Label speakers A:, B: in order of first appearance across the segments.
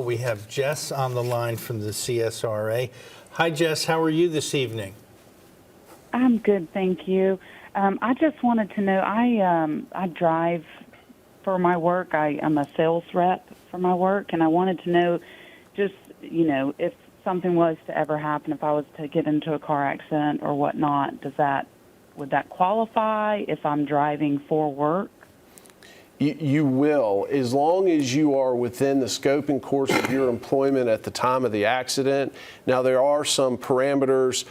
A: call. We have Jess on the line from the CSRA. Hi, Jess. How are you this evening?
B: I'm good, thank you. I just wanted to know, I drive for my work. I'm a sales rep for my work, and I wanted to know just, if something was to ever happen, if I was to get into a car accident or whatnot, would that qualify if I'm driving for work?
C: You will, as long as you are within the scope and course of your employment at the time of the accident. Now, there are some parameters.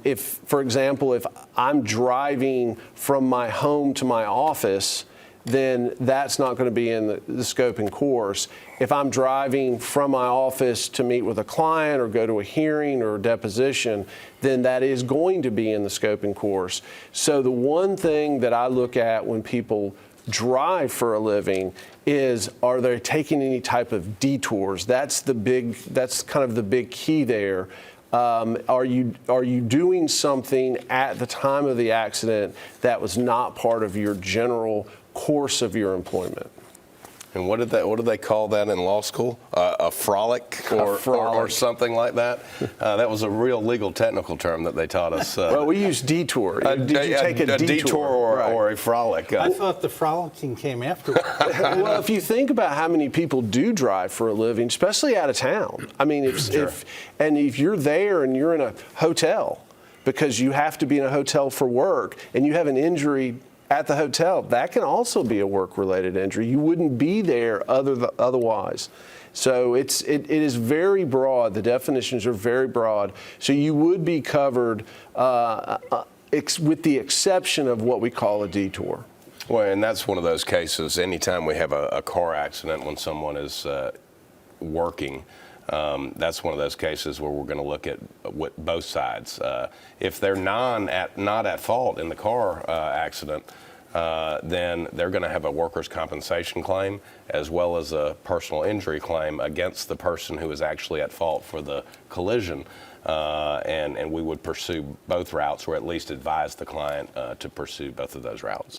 C: If, for example, if I'm driving from my home to my office, then that's not going to be in the scope and course. If I'm driving from my office to meet with a client or go to a hearing or a deposition, then that is going to be in the scope and course. So the one thing that I look at when people drive for a living is, are they taking any type of detours? That's kind of the big key there. Are you doing something at the time of the accident that was not part of your general course of your employment?
D: And what did they call that in law school? A frolic or something like that? That was a real legal technical term that they taught us.
C: Well, we use detour. Did you take a
D: detour or a frolic?
A: I thought the frolicking came afterwards.
C: Well, if you think about how many people do drive for a living, especially out of town, I mean, if you're there and you're in a hotel because you have to be in a hotel for work and you have an injury at the hotel, that can also be a work-related injury. You wouldn't be there otherwise. So it is very broad. The definitions are very broad. So you would be covered with the exception of what we call a detour.
D: Well, and that's one of those cases. Anytime we have a car accident when someone is working, that's one of those cases where we're going to look at both sides. If they're not at fault in the car accident, then they're going to have a workers' compensation claim as well as a personal injury claim against the person who is actually at fault for the collision. And we would pursue both routes, or at least advise the client to pursue both of those routes.